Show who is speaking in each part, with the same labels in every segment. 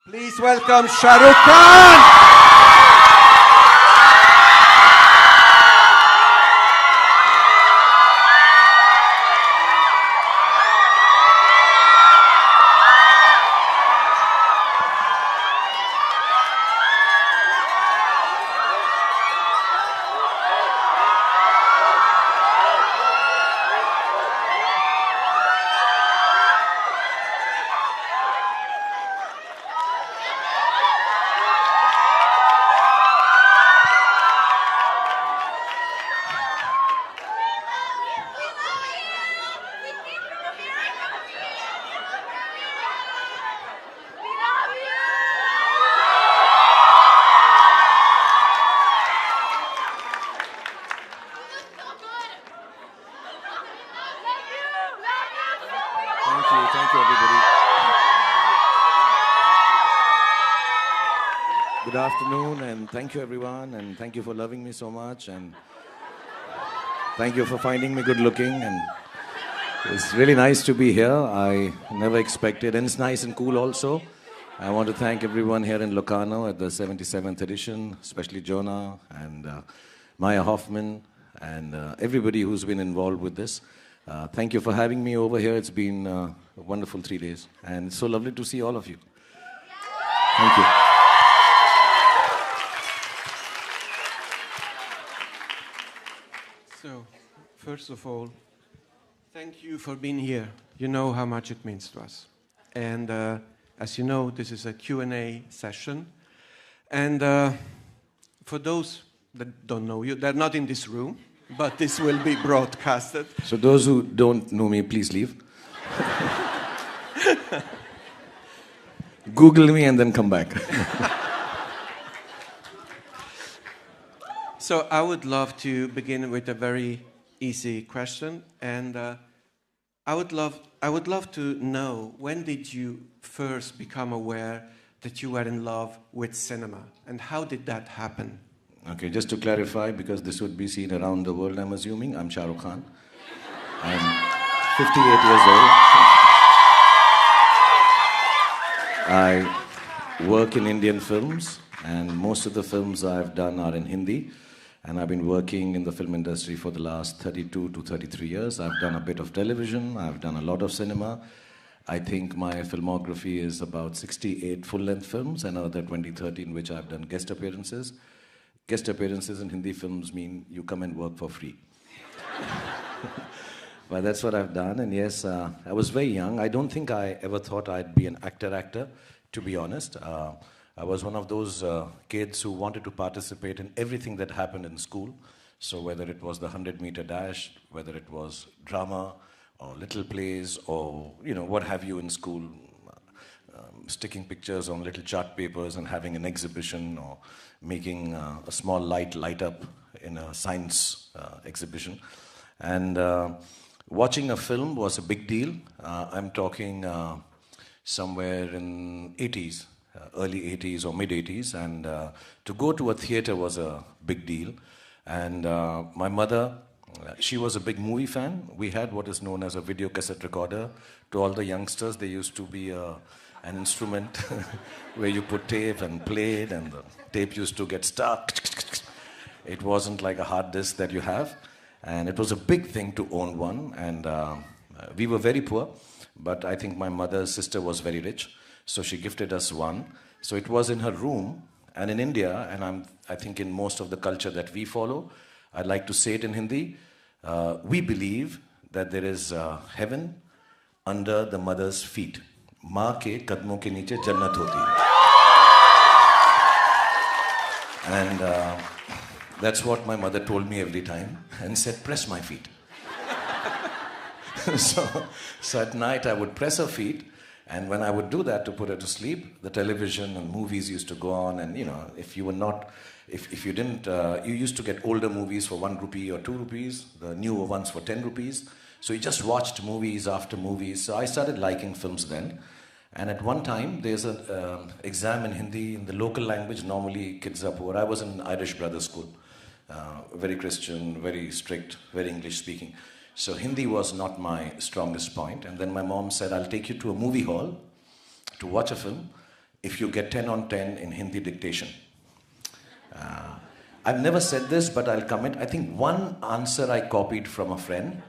Speaker 1: Please welcome Shah Rukh Khan! Thank you, everybody. Good afternoon, and thank you, everyone, and thank you for loving me so much, and thank you for finding me good looking, and it's really nice to be here. I never expected, and it's nice and cool also. I want to thank everyone here in Locarno at the 77th edition, especially Jonah and Maya Hoffman, and everybody who's been involved with this. Thank you for having me over here. It's been a wonderful 3 days, and it's so lovely to see all of you. Thank you.
Speaker 2: So, first of all, thank you for being here. You know how much it means to us. And as you know, this is a Q&A session. And for those that don't know you, they're not in this room, but this will be broadcasted.
Speaker 1: So those who don't know me, please leave. Google me and then come back.
Speaker 2: So I would love to begin with a very easy question, and I would love to know, when did you first become aware that you were in love with cinema, and how did that happen?
Speaker 1: Okay, just to clarify, because this would be seen around the world, I'm assuming, I'm Shah Rukh Khan. I'm 58 years old. I work in Indian films, and most of the films I've done are in Hindi. And I've been working in the film industry for the last 32 to 33 years. I've done a bit of television, I've done a lot of cinema. I think my filmography is about 68 full-length films, and another 20-30 in which I've done guest appearances. Guest appearances in Hindi films mean you come and work for free. But that's what I've done, and yes, I was very young. I don't think I ever thought I'd be an actor, to be honest. I was one of those kids who wanted to participate in everything that happened in school. So whether it was the 100-meter dash, whether it was drama or little plays or, what have you in school, sticking pictures on little chart papers and having an exhibition, or making a small light up in a science exhibition. And watching a film was a big deal. I'm talking somewhere in 80s. Early 80s or mid 80s, and to go to a theater was a big deal. And my mother, she was a big movie fan. We had what is known as a video cassette recorder. To all the youngsters, there used to be an instrument where you put tape and played, and the tape used to get stuck. It wasn't like a hard disk that you have, and it was a big thing to own one. And we were very poor, but I think my mother's sister was very rich. So she gifted us one. So it was in her room. And in India, and I think in most of the culture that we follow, I'd like to say it in Hindi, we believe that there is heaven under the mother's feet. Maa ke kadmon ke niche jannat hoti hai. And that's what my mother told me every time, and said, press my feet. So at night I would press her feet. And when I would do that to put her to sleep, the television and movies used to go on. And, if you were not, if you didn't, you used to get older movies for 1 rupee or 2 rupees, the newer ones for 10 rupees. So you just watched movies after movies. So I started liking films then. And at one time, there's an exam in Hindi in the local language. Normally, kids are poor. I was in Irish Brothers School. Very Christian, very strict, very English speaking. So Hindi was not my strongest point. And then my mom said, I'll take you to a movie hall to watch a film. if you get 10 on 10 in Hindi dictation. I've never said this, but I'll commit. I think one answer I copied from a friend,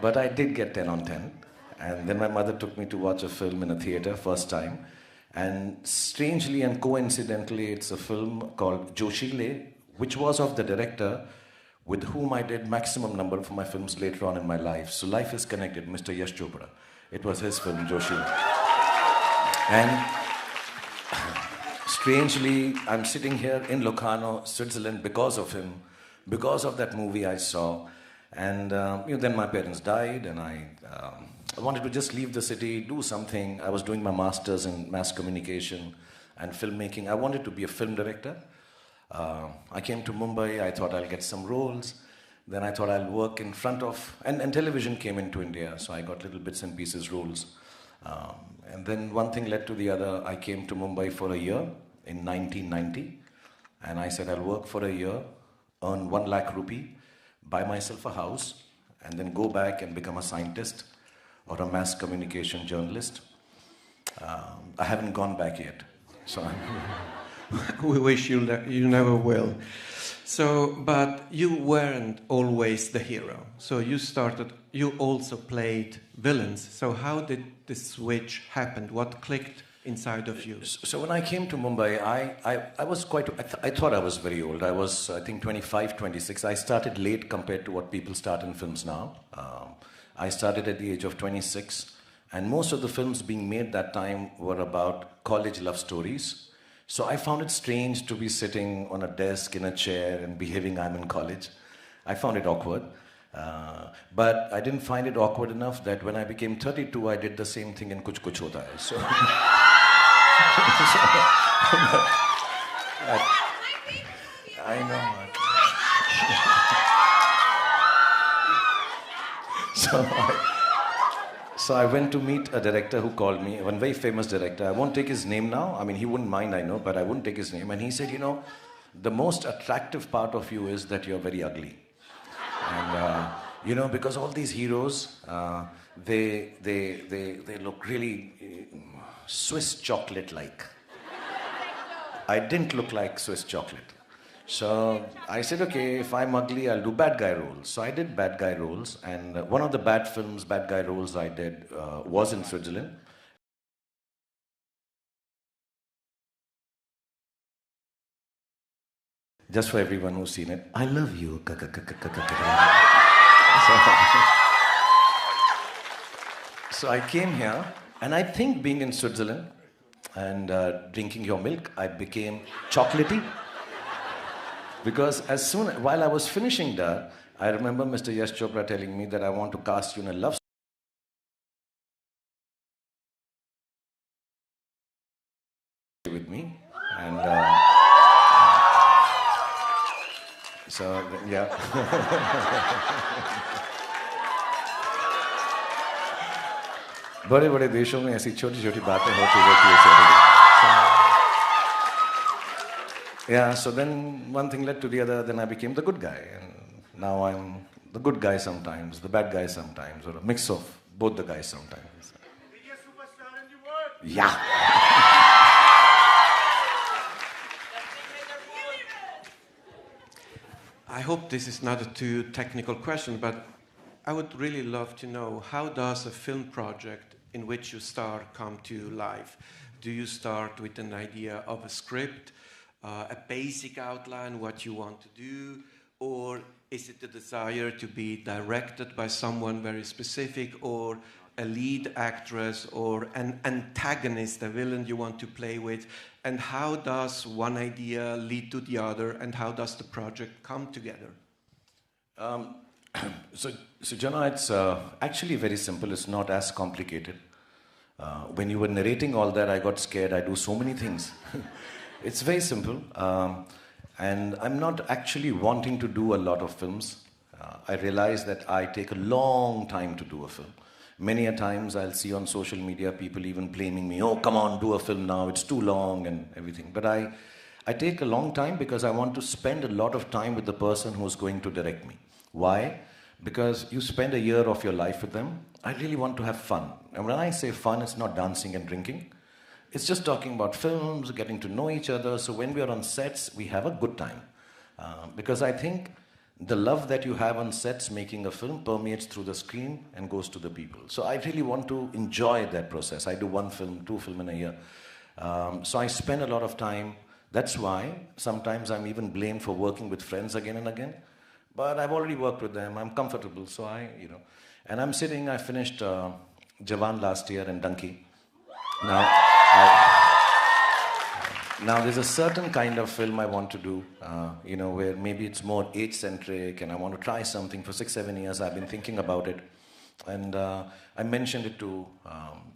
Speaker 1: but I did get 10 on 10. And then my mother took me to watch a film in a theater, first time. And strangely and coincidentally, it's a film called Joshile, which was of the director with whom I did maximum number for my films later on in my life. So life is connected, Mr. Yash Chopra. It was his film, Joshile. And strangely, I'm sitting here in Locarno, Switzerland, because of him, because of that movie I saw. And then my parents died, and I wanted to just leave the city, do something. I was doing my master's in mass communication and filmmaking. I wanted to be a film director. I came to Mumbai. I thought I'll get some roles. Then I thought I'll work in front of... And television came into India, so I got little bits and pieces roles. And then one thing led to the other. I came to Mumbai for a year in 1990. And I said, I'll work for a year, earn 1 lakh rupee, buy myself a house, and then go back and become a scientist or a mass communication journalist. I haven't gone back yet. So
Speaker 2: we wish you never will. So, but you weren't always the hero. So you also played villains. So how did the switch happen? What clicked inside of you?
Speaker 1: So when I came to Mumbai, I was I thought I was very old. I was, I think, 25, 26. I started late compared to what people start in films now. I started at the age of 26. And most of the films being made that time were about college love stories. So I found it strange to be sitting on a desk in a chair and behaving I'm in college. I found it awkward. But I didn't find it awkward enough that when I became 32, I did the same thing in Kuch Kuch Hota Hai. So, I know. So I went to meet a director who called me, one very famous director. I won't take his name now. I mean, he wouldn't mind, I know, but I wouldn't take his name. And he said, the most attractive part of you is that you're very ugly. And, because all these heroes, they look really Swiss chocolate-like. I didn't look like Swiss chocolate. So I said, okay, if I'm ugly, I'll do bad guy roles. So I did bad guy roles, and one of the bad guy roles I did was in Switzerland. Just for everyone who's seen it, I love you. So I came here, and I think being in Switzerland and drinking your milk, I became chocolatey. Because while I was finishing that, I remember Mr. Yash Chopra telling me that I want to cast you in a love story with me. And so, yeah. बड़े-बड़े देशों में ऐसी छोटी-छोटी बातें होती रहती है. Yeah, so then one thing led to the other, then I became the good guy. And now I'm the good guy sometimes, the bad guy sometimes, or a mix of both the guys sometimes.
Speaker 3: Biggest superstar in the world.
Speaker 1: Yeah.
Speaker 2: I hope this is not a too technical question, but I would really love to know, how does a film project in which you star come to life? Do you start with an idea of a script, a basic outline, what you want to do, or is it the desire to be directed by someone very specific, or a lead actress, or an antagonist, a villain you want to play with? And how does one idea lead to the other, and how does the project come together?
Speaker 1: So Jana, it's actually very simple. It's not as complicated. When you were narrating all that, I got scared. I do so many things. It's very simple. And I'm not actually wanting to do a lot of films. I realize that I take a long time to do a film. Many a times I'll see on social media people even blaming me, oh, come on, do a film now, it's too long and everything. But I take a long time because I want to spend a lot of time with the person who's going to direct me. Why? Because you spend a year of your life with them. I really want to have fun. And when I say fun, it's not dancing and drinking. It's just talking about films, getting to know each other. So when we are on sets, we have a good time. Because I think the love that you have on sets making a film permeates through the screen and goes to the people. So I really want to enjoy that process. I do 1 film, 2 films in a year. So I spend a lot of time. That's why sometimes I'm even blamed for working with friends again and again. But I've already worked with them. I'm comfortable. So and I'm sitting, I finished Jawan last year and Donkey. Now there's a certain kind of film I want to do, where maybe it's more age-centric and I want to try something. For 6-7 years I've been thinking about it. And I mentioned it to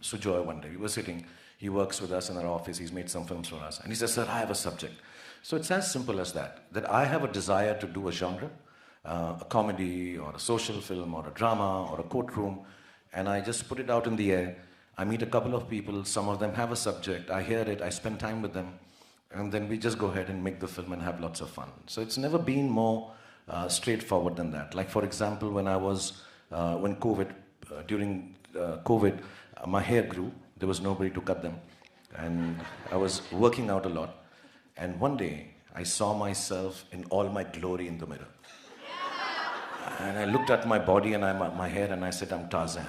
Speaker 1: Sujoy one day. We were sitting, he works with us in our office, he's made some films for us. And he says, sir, I have a subject. So it's as simple as that I have a desire to do a genre, a comedy or a social film or a drama or a courtroom, and I just put it out in the air. I meet a couple of people, some of them have a subject, I hear it, I spend time with them, and then we just go ahead and make the film and have lots of fun. So it's never been more straightforward than that. Like for example, when during COVID, my hair grew, there was nobody to cut them, and I was working out a lot, and one day I saw myself in all my glory in the mirror. And I looked at my body and my hair and I said, I'm Tarzan.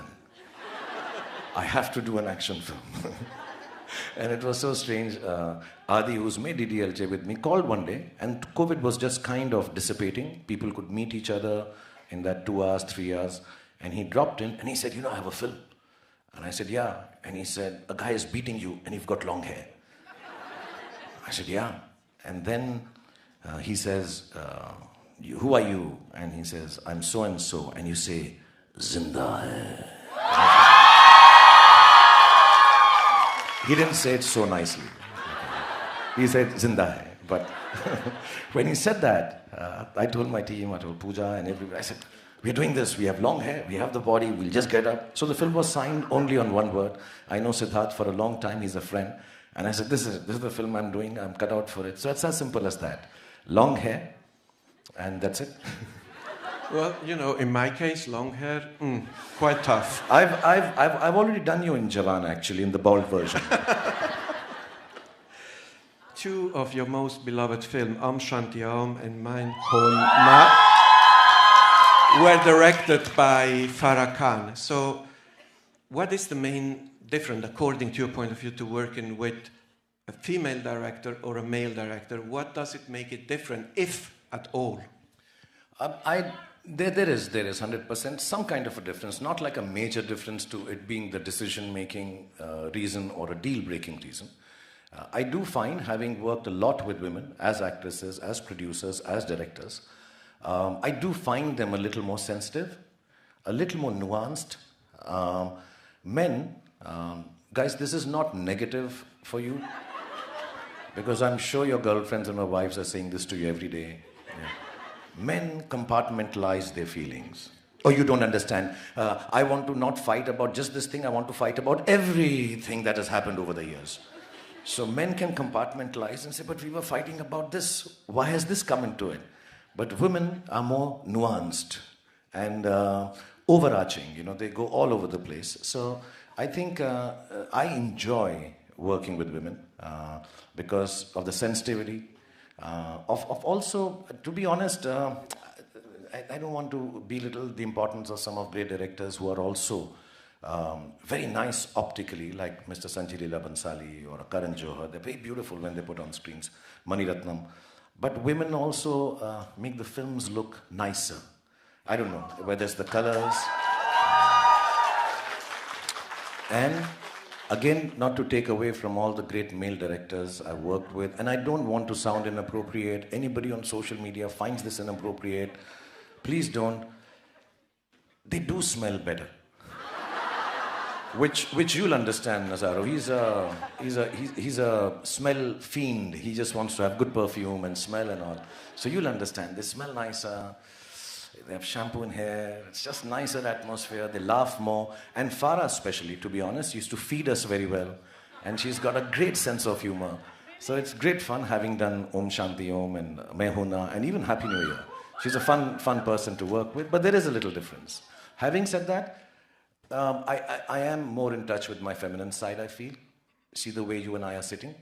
Speaker 1: I have to do an action film. And it was so strange. Adi, who's made DDLJ with me, called one day, and COVID was just kind of dissipating. People could meet each other in that 2 hours, 3 hours. And he dropped in and he said, I have a film. And I said, yeah. And he said, a guy is beating you and you've got long hair. I said, yeah. And then he says, who are you? And he says, I'm so-and-so. And you say, Zinda hai. He didn't say it so nicely. He said, Zinda hai. But when he said that, I told my team, I told Pooja and everybody, I said, we're doing this, we have long hair, we have the body, we'll just get up. So the film was signed only on one word. I know Siddharth for a long time, he's a friend. And I said, this is the film I'm doing, I'm cut out for it. So it's as simple as that. Long hair, and that's it.
Speaker 2: Well, in my case, long hair, quite tough.
Speaker 1: I've already done you in Jawan, actually, in the bald version.
Speaker 2: 2 of your most beloved films, Om Shanti Om and Mein Hun Ma, were directed by Farah Khan. So, what is the main difference, according to your point of view, to working with a female director or a male director? What does it make it different, if at all?
Speaker 1: There is 100% some kind of a difference, not like a major difference to it being the decision-making reason or a deal-breaking reason. I do find, having worked a lot with women as actresses, as producers, as directors, I do find them a little more sensitive, a little more nuanced. Men, guys, this is not negative for you, because I'm sure your girlfriends and your wives are saying this to you every day. Yeah. Men compartmentalize their feelings. Oh, you don't understand. I want to not fight about just this thing. I want to fight about everything that has happened over the years. So men can compartmentalize and say, but we were fighting about this. Why has this come into it? But women are more nuanced and overarching. They go all over the place. So I think I enjoy working with women because of the sensitivity. Of also, to be honest, I don't want to belittle the importance of some of great directors who are also very nice optically, like Mr. Sanjay Leela Bansali or Karan Johar. They're very beautiful when they put on screens. Mani Ratnam. But women also make the films look nicer. I don't know, whether it's the colors. And again, not to take away from all the great male directors I've worked with, and I don't want to sound inappropriate. Anybody on social media finds this inappropriate, please don't. They do smell better. Which you'll understand, Nazaro. He's a smell fiend. He just wants to have good perfume and smell and all. So you'll understand. They smell nicer. They have shampoo in hair. It's just nicer atmosphere. They laugh more. And Farah especially, to be honest, used to feed us very well. And she's got a great sense of humor. So it's great fun having done Om Shanti Om and Mehuna and even Happy New Year. She's a fun person to work with, but there is a little difference. Having said that, I am more in touch with my feminine side, I feel. see the way you and I are sitting?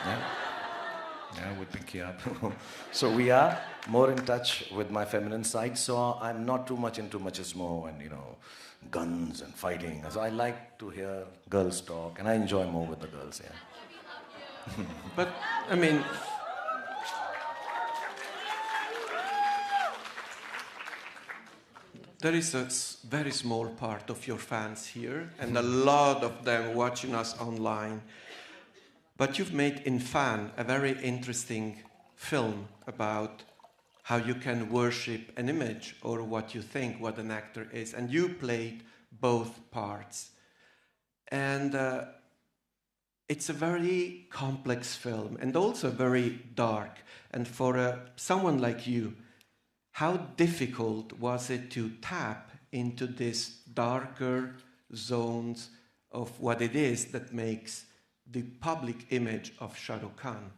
Speaker 1: Yeah? Yeah, we pick you up. So we are more in touch with my feminine side, so I'm not too much into machismo and, guns and fighting. So I like to hear girls talk, and I enjoy more with the girls, yeah.
Speaker 2: But, I mean, there is a very small part of your fans here, and a lot of them watching us online. But you've made in Fan a very interesting film about how you can worship an image or what you think what an actor is. And you played both parts. And it's a very complex film and also very dark. And for someone like you, how difficult was it to tap into these darker zones of what it is that makes the public image of Shah Rukh Khan?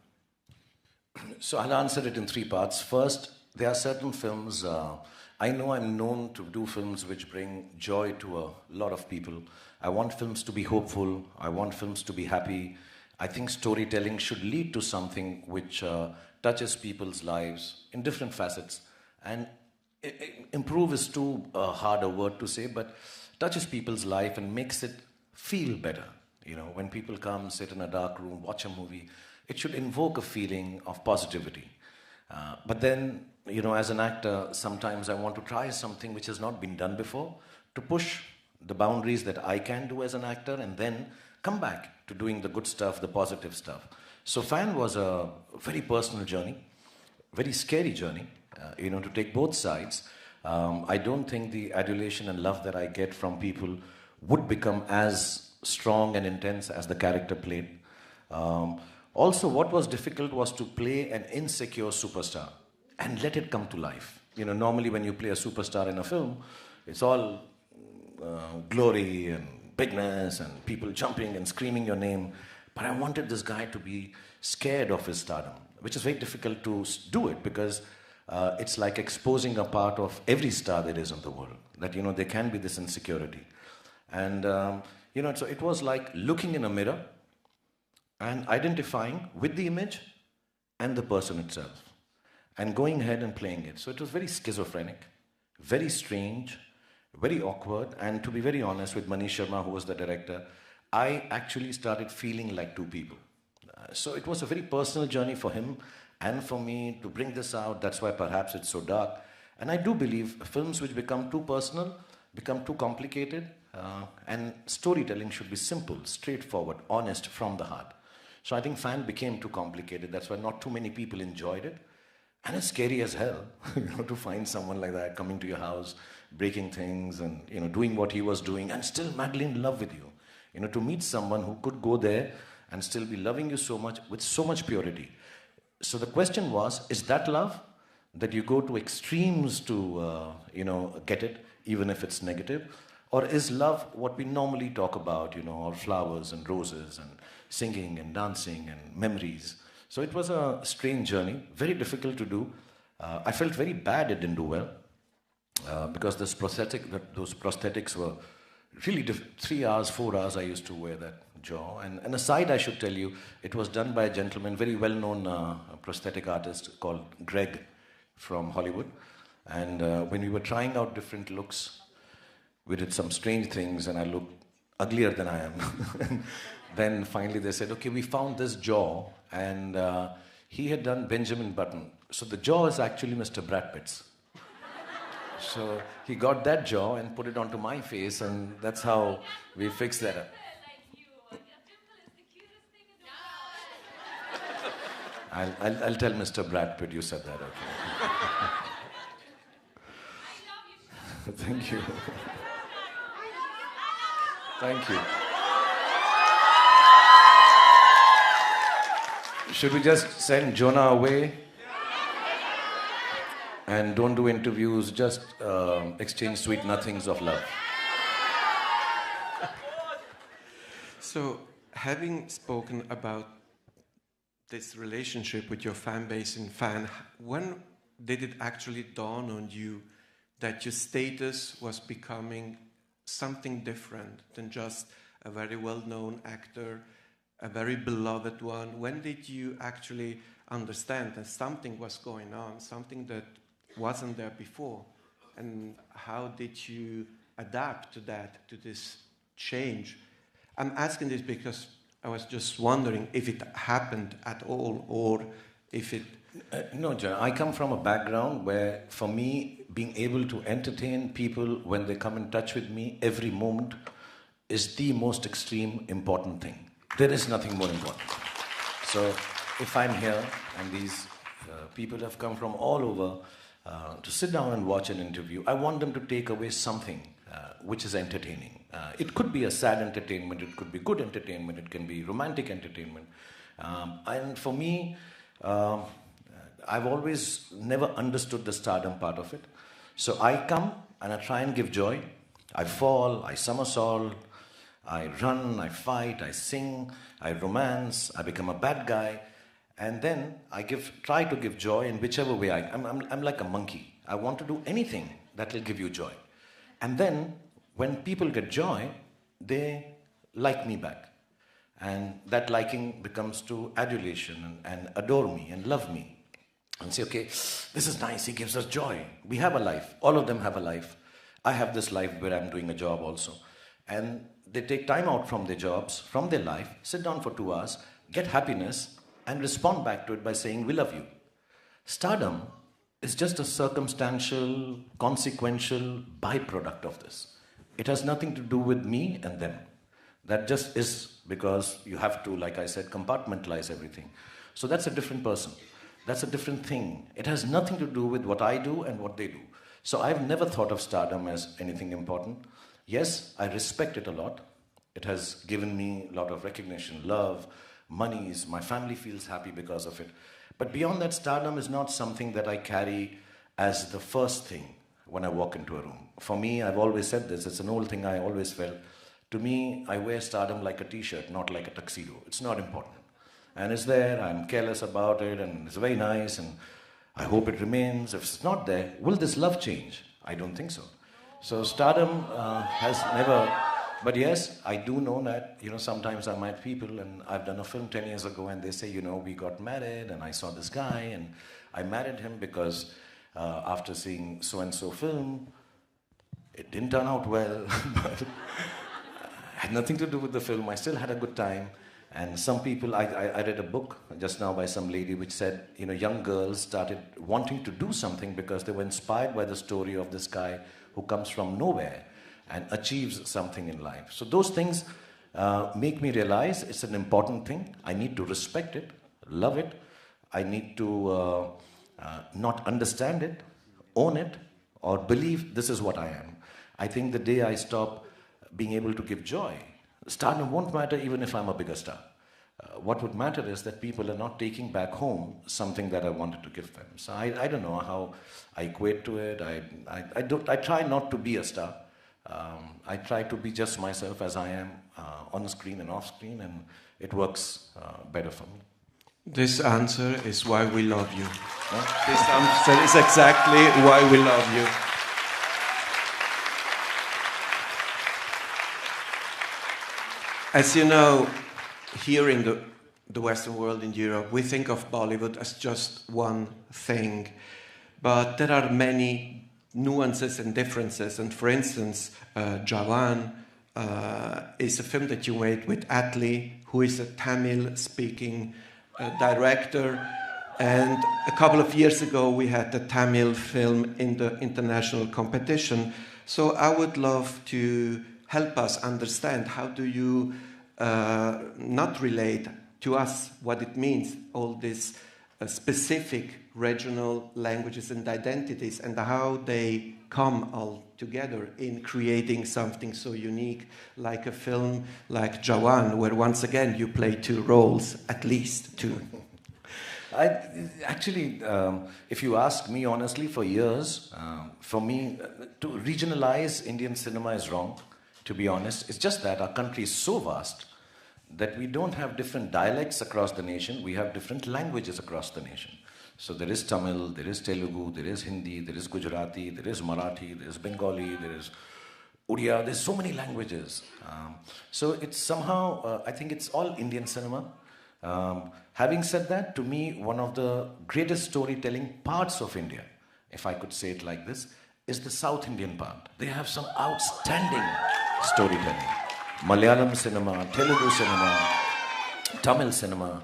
Speaker 1: So I'll answer it in three parts. First, there are certain films, I know I'm known to do films which bring joy to a lot of people. I want films to be hopeful. I want films to be happy. I think storytelling should lead to something which touches people's lives in different facets. And improve is too hard a word to say, but touches people's life and makes it feel better. When people come, sit in a dark room, watch a movie, it should invoke a feeling of positivity. But then, as an actor, sometimes I want to try something which has not been done before to push the boundaries that I can do as an actor and then come back to doing the good stuff, the positive stuff. So Fan was a very personal journey, very scary journey, to take both sides. I don't think the adulation and love that I get from people would become as strong and intense as the character played. Also, what was difficult was to play an insecure superstar and let it come to life. Normally when you play a superstar in a film, it's all glory and bigness and people jumping and screaming your name. But I wanted this guy to be scared of his stardom, which is very difficult to do it because it's like exposing a part of every star there is in the world, that, there can be this insecurity. And, so it was like looking in a mirror and identifying with the image and the person itself and going ahead and playing it. So it was very schizophrenic, very strange, very awkward. And to be very honest, with Manish Sharma, who was the director, I actually started feeling like two people. So it was a very personal journey for him and for me to bring this out. That's why perhaps it's so dark. And I do believe films which become too personal become too complicated, and storytelling should be simple, straightforward, honest, from the heart. So I think Fan became too complicated. That's why not too many people enjoyed it. And it's scary as hell, to find someone like that coming to your house, breaking things and, doing what he was doing and still madly in love with you. To meet someone who could go there and still be loving you so much, with so much purity. So the question was, is that love? That you go to extremes to, get it, even if it's negative? Or is love what we normally talk about, or flowers and roses and singing and dancing and memories? So it was a strange journey, very difficult to do. I felt very bad it didn't do well because those prosthetics were really 3 hours, 4 hours I used to wear that jaw. And aside, I should tell you, it was done by a gentleman, very well-known prosthetic artist called Greg from Hollywood. And when we were trying out different looks, we did some strange things and I looked uglier than I am. Then finally they said, okay, we found this jaw, and he had done Benjamin Button. So the jaw is actually Mr. Brad Pitt's. So he got that jaw and put it onto my face, and that's how we fixed that up. I'll tell Mr. Brad Pitt you said that, okay? Thank you. Thank you. Should we just send Jonah away? And don't do interviews, just exchange sweet nothings of love.
Speaker 2: So, having spoken about this relationship with your fan base in Fan, when did it actually dawn on you that your status was becoming something different than just a very well-known actor, a very beloved one. When did you actually understand that something was going on, something that wasn't there before? And how did you adapt to that, to this change? I'm asking this because I was just wondering if it happened at all, or if it...
Speaker 1: No, John, I come from a background where, for me, being able to entertain people when they come in touch with me every moment is the most extreme important thing. There is nothing more important. So if I'm here and these people have come from all over to sit down and watch an interview, I want them to take away something which is entertaining. It could be a sad entertainment, it could be good entertainment, it can be romantic entertainment. And for me, I've always never understood the stardom part of it. So I come and I try and give joy. I fall, I somersault, I run, I fight, I sing, I romance, I become a bad guy. And then I try to give joy in whichever way. I'm like a monkey. I want to do anything that will give you joy. And then when people get joy, they like me back. And that liking becomes to adulation and adore me and love me. And say, okay, this is nice, he gives us joy. We have a life. All of them have a life. I have this life where I'm doing a job also. And they take time out from their jobs, from their life, sit down for 2 hours, get happiness, and respond back to it by saying, we love you. Stardom is just a circumstantial, consequential byproduct of this. It has nothing to do with me and them. That just is because you have to, like I said, compartmentalize everything. So that's a different person. That's a different thing. It has nothing to do with what I do and what they do. So I've never thought of stardom as anything important. Yes, I respect it a lot. It has given me a lot of recognition, love, monies. My family feels happy because of it. But beyond that, stardom is not something that I carry as the first thing when I walk into a room. For me, I've always said this, it's an old thing I always felt. To me, I wear stardom like a t-shirt, not like a tuxedo. It's not important. And it's there, I'm careless about it, and it's very nice, and I hope it remains. If it's not there, will this love change? I don't think so. So stardom has never... But yes, I do know that, sometimes I meet people, and I've done a film 10 years ago, and they say, we got married, and I saw this guy, and I married him because after seeing so-and-so film, it didn't turn out well, but it had nothing to do with the film. I still had a good time. And some people, I read a book just now by some lady which said, young girls started wanting to do something because they were inspired by the story of this guy who comes from nowhere and achieves something in life. So those things make me realize it's an important thing. I need to respect it, love it. I need to not understand it, own it, or believe this is what I am. I think the day I stop being able to give joy, stardom won't matter even if I'm a bigger star. What would matter is that people are not taking back home something that I wanted to give them. So I don't know how I equate to it. I try not to be a star. I try to be just myself as I am on the screen and off screen, and it works better for me.
Speaker 2: This answer is why we love you. Huh? This answer is exactly why we love you. As you know, here in the Western world, in Europe, we think of Bollywood as just one thing. But there are many nuances and differences. And for instance, Jawan is a film that you made with Atlee, who is a Tamil-speaking director. And a couple of years ago, we had the Tamil film in the international competition. So I would love to help us understand, how do you not relate to us what it means, all these specific regional languages and identities, and how they come all together in creating something so unique, like a film like Jawan, where once again you play two roles, at least two.
Speaker 1: Actually, if you ask me honestly, for years, for me, to regionalize Indian cinema is wrong, to be honest. It's just that our country is so vast that we don't have different dialects across the nation, we have different languages across the nation. So there is Tamil, there is Telugu, there is Hindi, there is Gujarati, there is Marathi, there is Bengali, there is Odia, there's so many languages. So it's somehow, I think it's all Indian cinema. Having said that, to me, one of the greatest storytelling parts of India, if I could say it like this, is the South Indian part. They have some outstanding storytelling. Malayalam cinema, Telugu cinema, Tamil cinema.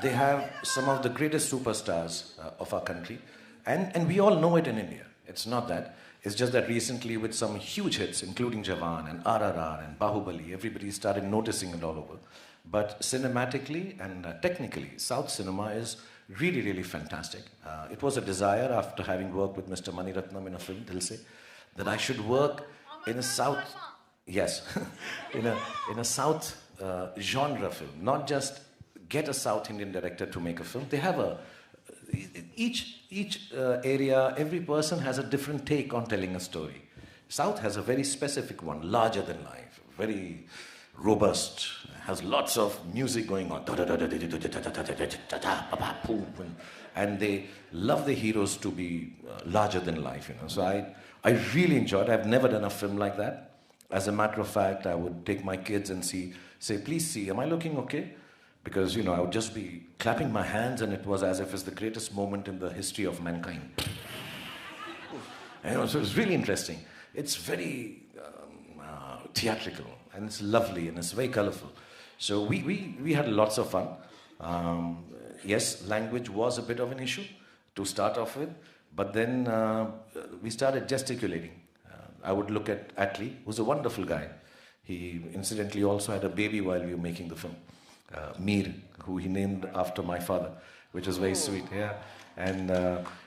Speaker 1: They have some of the greatest superstars of our country. And we all know it in India. It's not that. It's just that recently with some huge hits, including Jawan and RRR and Bahubali, everybody started noticing it all over. But cinematically and technically, South cinema is really, really fantastic. It was a desire after having worked with Mr. Mani Ratnam in a film, Dil Se, that I should work in a South, yes, in a South genre film, not just get a South Indian director to make a film. They have each area, every person has a different take on telling a story. South has a very specific one, larger than life, very robust, has lots of music going on, and they love the heroes to be larger than life, you know. So I really enjoyed it. I've never done a film like that. As a matter of fact, I would take my kids and say, please see, am I looking okay? Because, you know, I would just be clapping my hands and it was as if it's the greatest moment in the history of mankind. You know, so it's really interesting. It's very theatrical and it's lovely and it's very colorful. So we had lots of fun. Yes, language was a bit of an issue to start off with, but then we started gesticulating. I would look at Atlee, who's a wonderful guy. He incidentally also had a baby while we were making the film. Mir, who he named after my father, which is very sweet. Yeah, and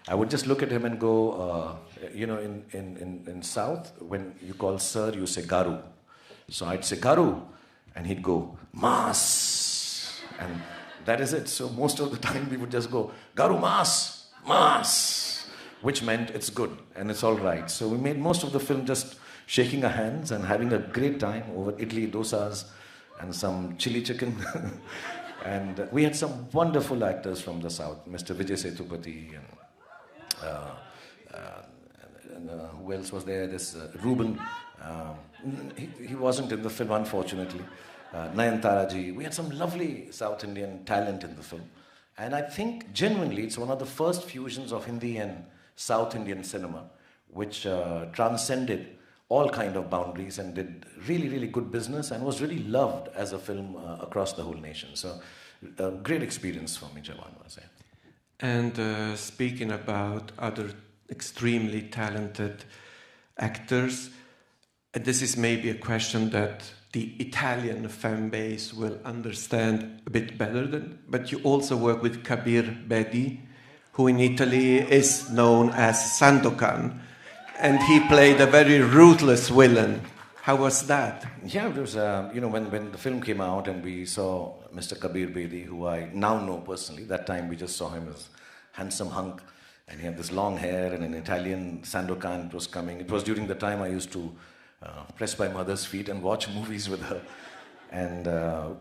Speaker 1: I would just look at him and go, you know, in South, when you call sir, you say garu. So I'd say garu, and he'd go mas, and that is it. So most of the time we would just go garu mas, which meant it's good and it's all right. So we made most of the film just shaking our hands and having a great time over idli, dosas, and some chili chicken. And we had some wonderful actors from the South, Mr. Vijay Sethupathi, and who else was there? This Ruben. He wasn't in the film, unfortunately. Nayantara ji. We had some lovely South Indian talent in the film. And I think, genuinely, it's one of the first fusions of Hindi and South Indian cinema, which transcended all kind of boundaries and did really, really good business and was really loved as a film across the whole nation. So, a great experience for me, Jawan was.
Speaker 2: And speaking about other extremely talented actors, this is maybe a question that the Italian fan base will understand a bit better than, but you also work with Kabir Bedi, who in Italy is known as Sandokan. And he played a very ruthless villain. How was that?
Speaker 1: Yeah, it was, you know, when the film came out and we saw Mr. Kabir Bedi, who I now know personally. That time we just saw him as handsome hunk, and he had this long hair and an Italian Sandokan was coming. It was during the time I used to press my mother's feet and watch movies with her. And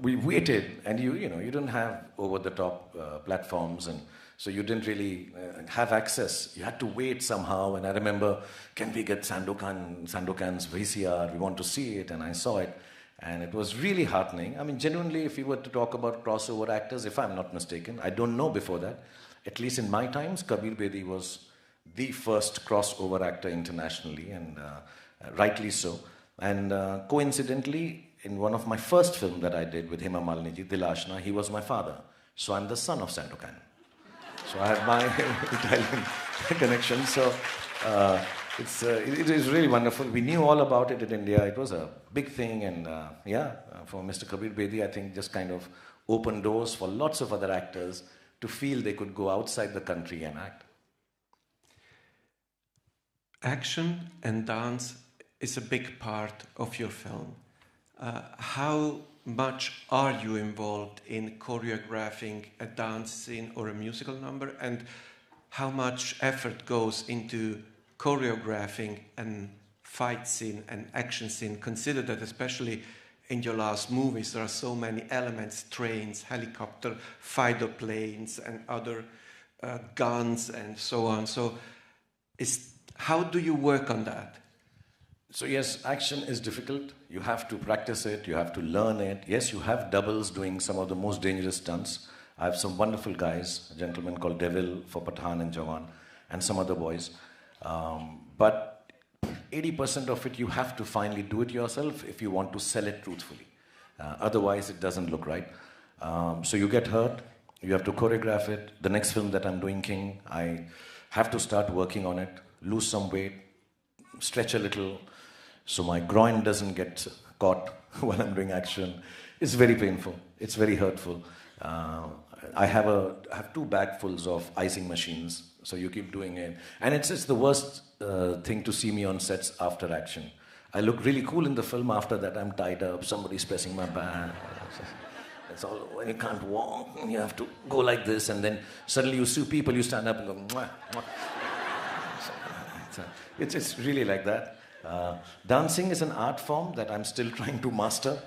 Speaker 1: we waited, and you know, you didn't have over-the-top platforms, and so you didn't really have access. You had to wait somehow, and I remember, can we get Sandokan's VCR? We want to see it, and I saw it, and it was really heartening. I mean, genuinely, if you were to talk about crossover actors, if I'm not mistaken, I don't know before that, at least in my times, Kabir Bedi was the first crossover actor internationally, and rightly so. And coincidentally, in one of my first films that I did with Hema Malini ji, Dil Ashna, he was my father. So I'm the son of Sandokan. So I have my Italian connection. So it is really wonderful. We knew all about it in India. It was a big thing. And for Mr. Kabir Bedi, I think just kind of opened doors for lots of other actors to feel they could go outside the country and act.
Speaker 2: Action and dance is a big part of your film. How much are you involved in choreographing a dance scene or a musical number, and how much effort goes into choreographing a fight scene and action scene? Consider that especially in your last movies there are so many elements, trains, helicopter, fighter planes and other guns and so on. So how do you work on that?
Speaker 1: So yes, action is difficult. You have to practice it. You have to learn it. Yes, you have doubles doing some of the most dangerous stunts. I have some wonderful guys, a gentleman called Devil for Pathan and Jawan, and some other boys. But 80% of it, you have to finally do it yourself if you want to sell it truthfully. Otherwise, it doesn't look right. So you get hurt. You have to choreograph it. The next film that I'm doing, King, I have to start working on it, lose some weight, stretch a little, so my groin doesn't get caught while I'm doing action. It's very painful. It's very hurtful. I have 2 bagfuls of icing machines, so you keep doing it. And it's the worst thing to see me on sets after action. I look really cool in the film. After that, I'm tied up. Somebody's pressing my back. It's all, when you can't walk, you have to go like this, and then suddenly you see people, you stand up and go, mwah, mwah. It's really like that. Dancing is an art form that I'm still trying to master.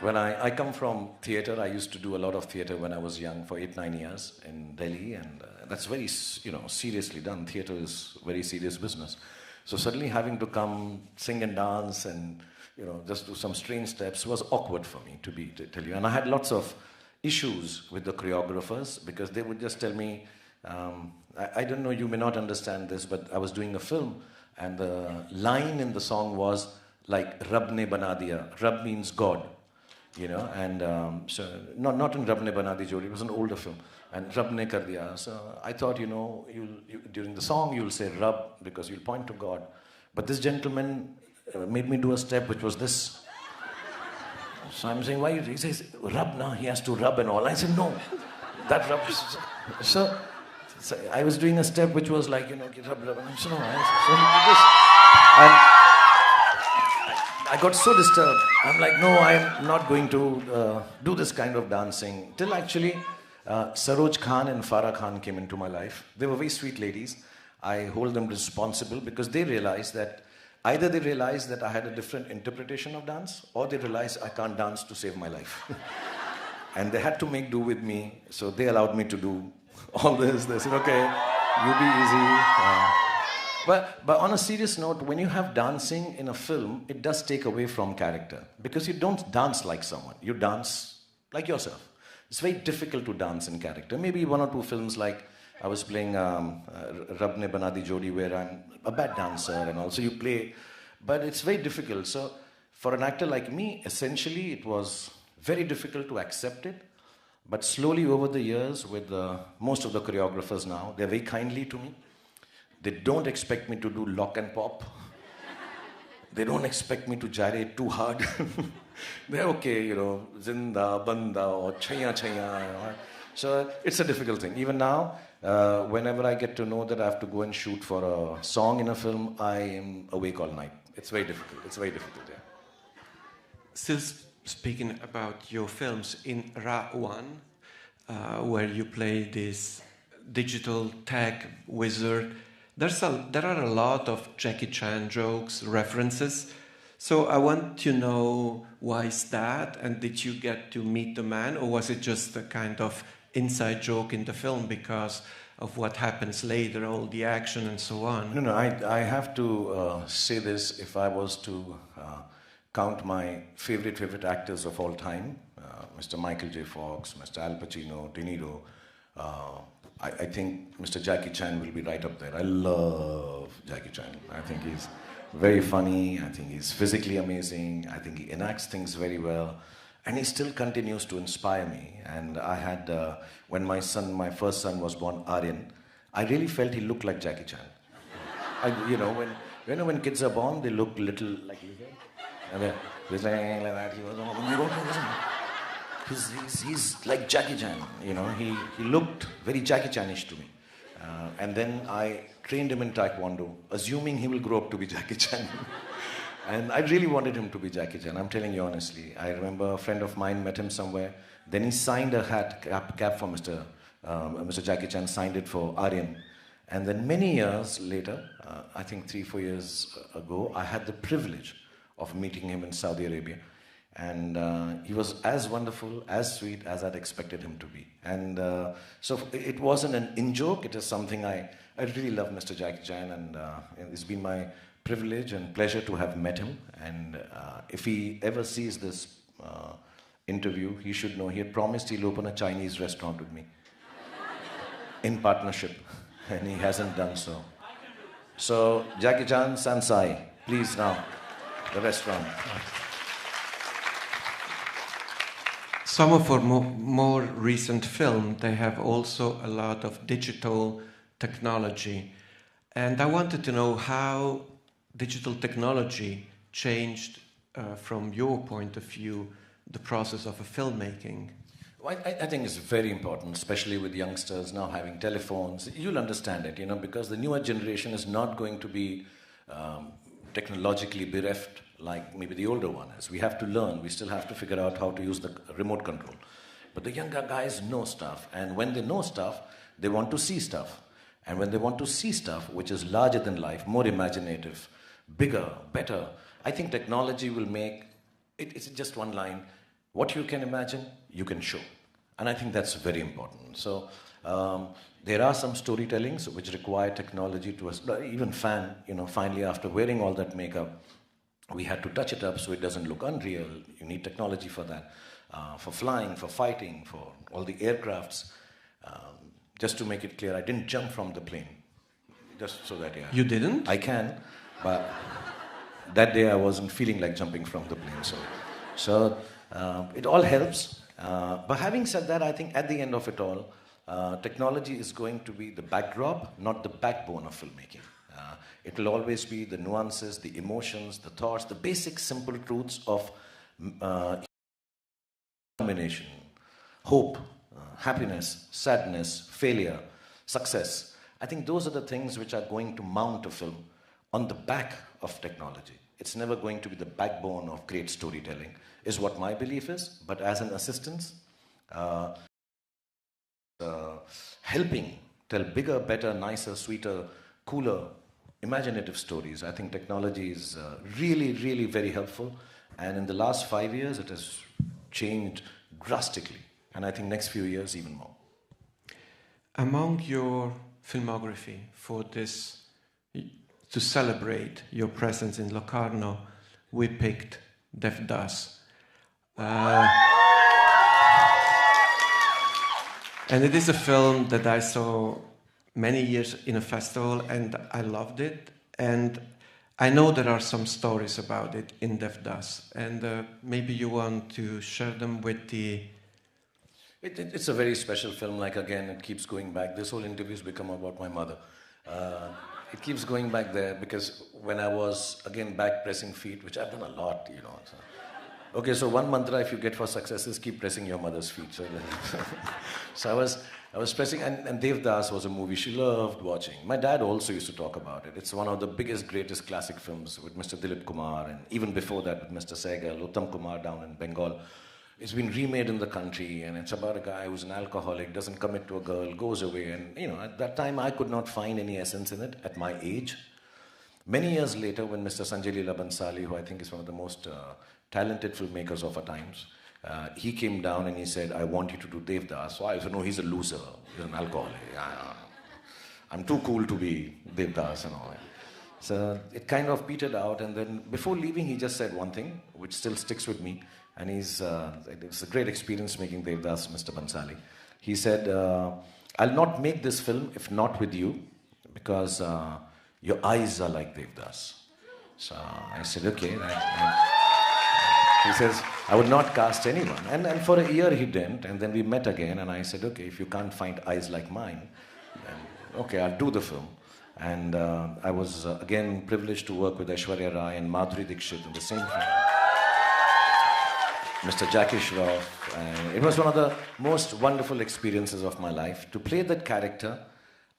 Speaker 1: When I come from theatre, I used to do a lot of theatre when I was young for 8-9 years in Delhi, and that's very, seriously done. Theatre is very serious business. So suddenly having to come sing and dance and just do some strange steps was awkward for me, to tell you. And I had lots of issues with the choreographers because they would just tell me, I don't know, you may not understand this, but I was doing a film and the line in the song was like, Rab ne bana diya. Rab means God, and so not in Rab ne bana di jodi, it was an older film. And Rab ne kar diya. So I thought, during the song you'll say Rab because you'll point to God. But this gentleman made me do a step which was this. So I'm saying, why? He says, rub now, he has to rub and all. I said, no, that rub. So I was doing a step which was like, rub. And I said, no. And I got so disturbed. I'm like, no, I'm not going to do this kind of dancing. Till actually, Saroj Khan and Farah Khan came into my life. They were very sweet ladies. I hold them responsible because they realized that either they realized that I had a different interpretation of dance, or they realized I can't dance to save my life. And they had to make do with me, so they allowed me to do all this. They said, okay, you be easy. But on a serious note, when you have dancing in a film, it does take away from character. Because you don't dance like someone, you dance like yourself. It's very difficult to dance in character. Maybe 1 or 2 films like I was playing Rab ne bana di jodi, where I'm a bad dancer and also you play, but it's very difficult. So for an actor like me, essentially it was very difficult to accept it. But slowly over the years, with most of the choreographers now, they're very kindly to me. They don't expect me to do lock and pop. They don't expect me to gyrate too hard. They're okay, zinda, banda, or chaya chaya. So it's a difficult thing. Even now, whenever I get to know that I have to go and shoot for a song in a film, I am awake all night. It's very difficult. It's very difficult, yeah.
Speaker 2: Still speaking about your films, in Ra 1, where you play this digital tech wizard, there are a lot of Jackie Chan jokes, references. So I want to know, why is that? And did you get to meet the man, or was it just a kind of inside joke in the film because of what happens later, all the action and so on?
Speaker 1: No, I have to say this. If I was to count my favorite actors of all time, Mr. Michael J. Fox, Mr. Al Pacino, De Niro, I think Mr. Jackie Chan will be right up there. I love Jackie Chan. I think he's very funny. I think he's physically amazing. I think he enacts things very well. And he still continues to inspire me. And I had, when my first son was born, Aryan, I really felt he looked like Jackie Chan. When kids are born, they look little like you. And then he's like that. He was, he's like Jackie Chan. He looked very Jackie Chanish to me. And then I trained him in Taekwondo, assuming he will grow up to be Jackie Chan. And I really wanted him to be Jackie Chan, I'm telling you honestly. I remember a friend of mine met him somewhere. Then he signed a cap for Mr. Jackie Chan, signed it for Aryan. And then many years later, I think 3-4 years ago, I had the privilege of meeting him in Saudi Arabia. And he was as wonderful, as sweet as I'd expected him to be. And so it wasn't an in-joke, it is something I really love Mr. Jackie Chan, and he's been my privilege and pleasure to have met him. And if he ever sees this interview, he should know he had promised he'll open a Chinese restaurant with me in partnership, and he hasn't done so. So, Jackie Chan, Sansai, please now, the restaurant.
Speaker 2: Some of our more recent film, they have also a lot of digital technology. And I wanted to know how digital technology changed, from your point of view, the process of a filmmaking.
Speaker 1: Well, I think it's very important, especially with youngsters now having telephones. You'll understand it, because the newer generation is not going to be technologically bereft like maybe the older one is. We have to learn. We still have to figure out how to use the remote control. But the younger guys know stuff, and when they know stuff, they want to see stuff. And when they want to see stuff which is larger than life, more imaginative, bigger, better, I think technology will make it's just one line. What you can imagine, you can show. And I think that's very important. So there are some storytellings which require technology to us. Even finally after wearing all that makeup, we had to touch it up so it doesn't look unreal. You need technology for that. For flying, for fighting, for all the aircrafts. Just to make it clear, I didn't jump from the plane. Just so that, yeah.
Speaker 2: You didn't?
Speaker 1: I can, but that day I wasn't feeling like jumping from the plane. So it all helps. But having said that, I think at the end of it all, technology is going to be the backdrop, not the backbone of filmmaking. It will always be the nuances, the emotions, the thoughts, the basic simple truths of determination, hope, happiness, sadness, failure, success. I think those are the things which are going to mount a film on the back of technology. It's never going to be the backbone of great storytelling, is what my belief is. But as an assistance, helping tell bigger, better, nicer, sweeter, cooler, imaginative stories. I think technology is really, really very helpful. And in the last 5 years, it has changed drastically. And I think next few years, even more.
Speaker 2: Among your filmography for this, to celebrate your presence in Locarno, we picked Devdas. And it is a film that I saw many years in a festival, and I loved it. And I know there are some stories about it in Devdas, and maybe you want to share them with the...
Speaker 1: It's a very special film. Like, again, it keeps going back. This whole interview's become about my mother. It keeps going back there because when I was, again, back pressing feet, which I've done a lot, So. Okay, so one mantra if you get for success is keep pressing your mother's feet. So I was pressing, and Devdas was a movie she loved watching. My dad also used to talk about it. It's one of the biggest, greatest classic films with Mr. Dilip Kumar, and even before that with Mr. Sehgal, Uttam Kumar down in Bengal. It's been remade in the country, and it's about a guy who's an alcoholic, doesn't commit to a girl, goes away. And, at that time, I could not find any essence in it at my age. Many years later, when Mr. Sanjay Leela Bhansali, who I think is one of the most talented filmmakers of our times, he came down and he said, I want you to do Devdas. So I said, no, he's a loser. He's an alcoholic. I'm too cool to be Devdas and all that. So it kind of petered out. And then before leaving, he just said one thing, which still sticks with me. And it's a great experience making Devdas, Mr. Bhansali. He said, I'll not make this film if not with you, because your eyes are like Devdas. So I said, okay. He says, I would not cast anyone. And for a year he didn't, and then we met again, and I said, okay, if you can't find eyes like mine, then okay, I'll do the film. And I was, again, privileged to work with Aishwarya Rai and Madhuri Dixit in the same film. Mr. Jackie Shroff. It was one of the most wonderful experiences of my life. To play that character,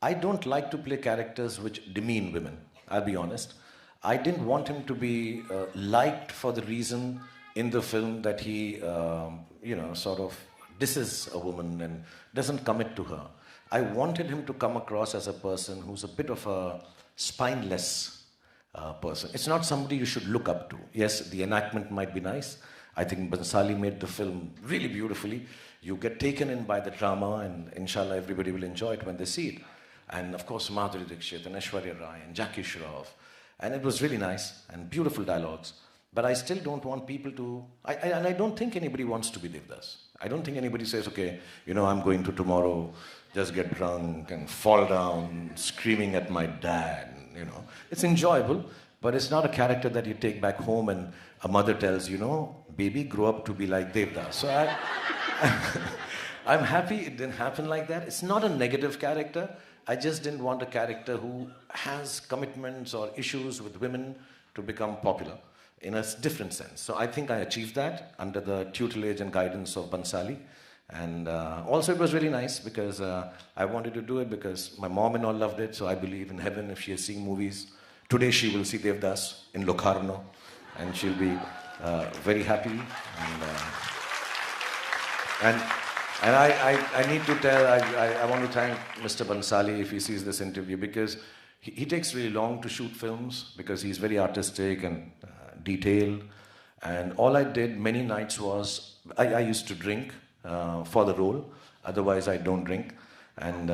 Speaker 1: I don't like to play characters which demean women, I'll be honest. I didn't want him to be liked for the reason in the film that he, sort of disses a woman and doesn't commit to her. I wanted him to come across as a person who's a bit of a spineless person. It's not somebody you should look up to. Yes, the enactment might be nice. I think Bhansali made the film really beautifully. You get taken in by the drama, and inshallah everybody will enjoy it when they see it. And of course Madhuri Dixit and Aishwarya Rai and Jackie Shroff And it was really nice and beautiful dialogues. But I still don't want people to, and I don't think anybody wants to be Devdas. I don't think anybody says, okay, I'm going to tomorrow just get drunk and fall down screaming at my dad. It's enjoyable, but it's not a character that you take back home and a mother tells, baby, grow up to be like Devdas. So I'm happy it didn't happen like that. It's not a negative character. I just didn't want a character who has commitments or issues with women to become popular in a different sense. So I think I achieved that under the tutelage and guidance of Bansali. And also it was really nice because I wanted to do it because my mom and all loved it. So I believe in heaven if she has seen movies. Today she will see Devdas in Locarno and she'll be very happy. And I need to tell, I want to thank Mr. Bansali if he sees this interview because he takes really long to shoot films because he's very artistic and detailed. And all I did many nights was, I used to drink for the role, otherwise I don't drink. And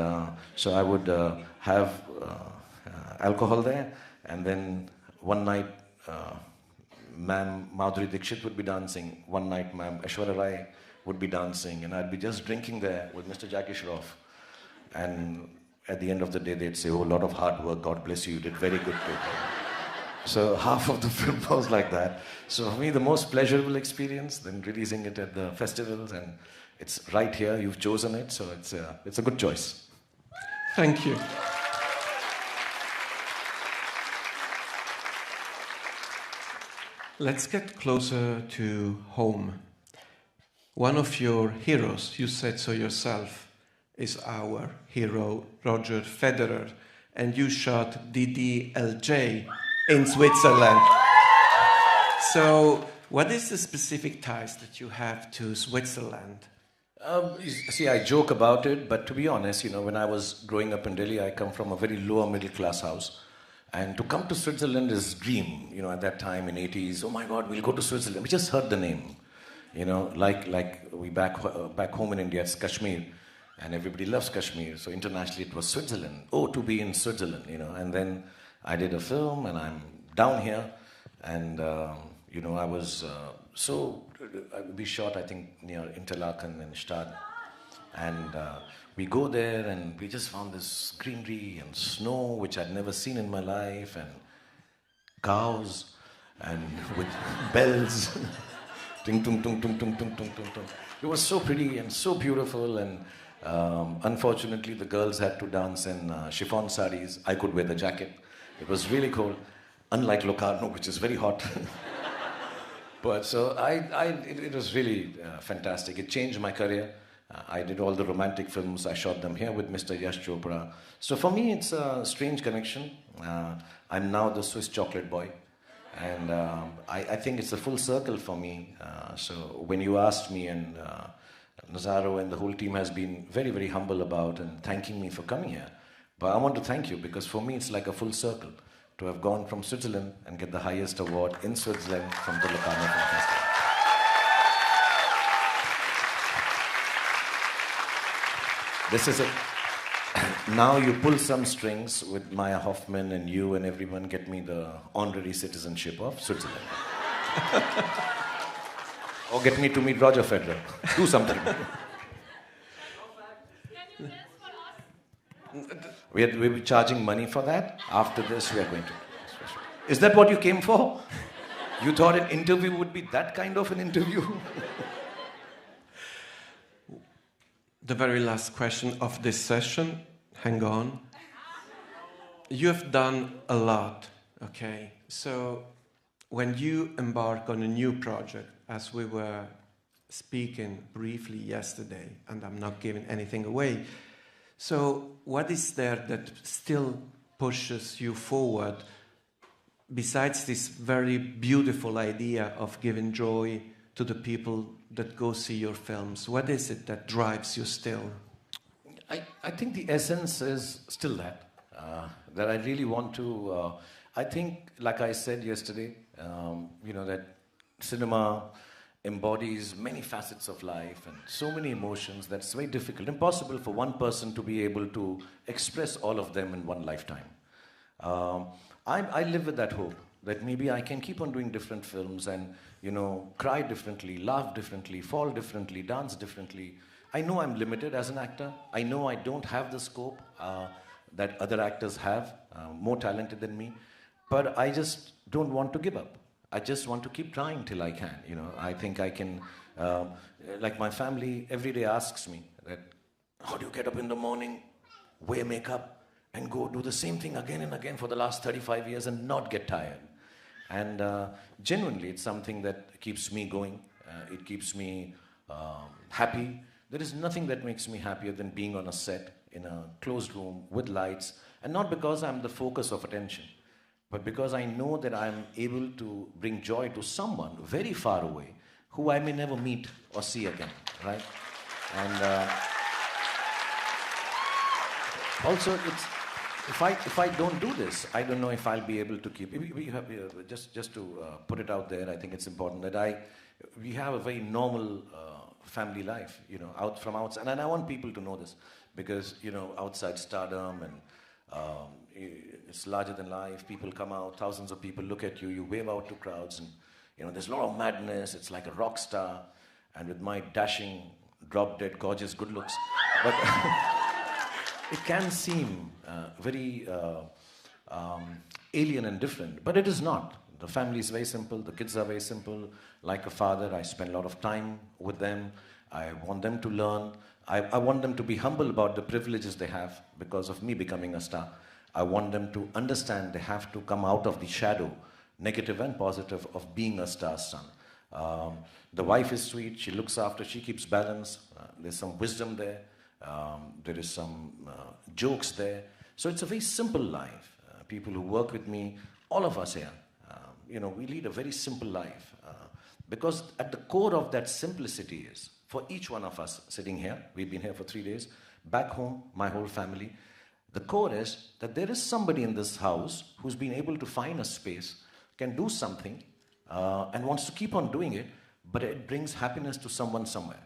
Speaker 1: so I would have alcohol there, and then one night Ma'am Madhuri Dixit would be dancing, one night Ma'am Aishwarya Rai would be dancing, and I'd be just drinking there with Mr. Jackie Shroff. And at the end of the day, they'd say, oh, a lot of hard work, God bless you did very good too. So half of the film was like that. So for me, the most pleasurable experience, then releasing it at the festivals, and it's right here, you've chosen it, so it's a good choice.
Speaker 2: Thank you. Let's get closer to home. One of your heroes, you said so yourself, is our hero, Roger Federer, and you shot DDLJ in Switzerland. So, what is the specific ties that you have to Switzerland?
Speaker 1: See, I joke about it, but to be honest, when I was growing up in Delhi, I come from a very lower middle class house. And to come to Switzerland is dream, at that time in 80s. Oh my God, we'll go to Switzerland. We just heard the name. Like we back home in India, it's Kashmir, and everybody loves Kashmir. So internationally, it was Switzerland. Oh, to be in Switzerland, And then I did a film, and I'm down here, and I was we shot, I think, near Interlaken and Stad, and we go there, and we just found this greenery and snow, which I'd never seen in my life, and cows, and with bells. Ting, tung, tung, tung, tung, tung, tung, tung, tung. It was so pretty and so beautiful, and unfortunately the girls had to dance in chiffon saris. I could wear the jacket. It was really cold, unlike Locarno, which is very hot. But so it was really fantastic. It changed my career. I did all the romantic films. I shot them here with Mr. Yash Chopra. So for me, it's a strange connection. I'm now the Swiss chocolate boy. And I think it's a full circle for me. So when you asked me, and Nazaro and the whole team has been very, very humble about and thanking me for coming here. But I want to thank you because for me it's like a full circle to have gone from Switzerland and get the highest award in Switzerland from the Locarno Film Festival. This is it. Now you pull some strings with Maya Hoffman and you and everyone, get me the honorary citizenship of Switzerland. Or get me to meet Roger Federer. Do something. We'll be charging money for that. After this, we are going to. Is that what you came for? You thought an interview would be that kind of an interview?
Speaker 2: The very last question of this session. Hang on. You have done a lot, okay? So when you embark on a new project, as we were speaking briefly yesterday, and I'm not giving anything away, so what is there that still pushes you forward besides this very beautiful idea of giving joy to the people that go see your films? What is it that drives you still?
Speaker 1: I think the essence is still that I really want to, I think, like I said yesterday, that cinema embodies many facets of life and so many emotions that's very difficult, impossible for one person to be able to express all of them in one lifetime. I live with that hope that maybe I can keep on doing different films and, cry differently, laugh differently, fall differently, dance differently. I know I'm limited as an actor. I know I don't have the scope that other actors have, more talented than me. But I just don't want to give up. I just want to keep trying till I can. I think I can, like my family every day asks me that, how do you get up in the morning, wear makeup, and go do the same thing again and again for the last 35 years and not get tired? And genuinely, it's something that keeps me going. It keeps me happy. There is nothing that makes me happier than being on a set in a closed room with lights, and not because I'm the focus of attention, but because I know that I'm able to bring joy to someone very far away who I may never meet or see again, right? And also, if I don't do this, I don't know if I'll be able to keep. We have, just to put it out there, I think it's important that we have a very normal family life, out from outside, and I want people to know this because outside stardom and it's larger than life. People come out, thousands of people look at you, you wave out to crowds, and there's a lot of madness. It's like a rock star, and with my dashing, drop-dead, gorgeous good looks, but it can seem very alien and different, but it is not. The family is very simple, the kids are very simple. Like a father, I spend a lot of time with them. I want them to learn. I want them to be humble about the privileges they have because of me becoming a star. I want them to understand they have to come out of the shadow, negative and positive, of being a star's son. The wife is sweet, she looks after, she keeps balance. There's some wisdom there. There is some jokes there. So it's a very simple life. People who work with me, all of us here, we lead a very simple life. Because at the core of that simplicity is, for each one of us sitting here, we've been here for 3 days, back home, my whole family, the core is that there is somebody in this house who's been able to find a space, can do something, and wants to keep on doing it, but it brings happiness to someone somewhere.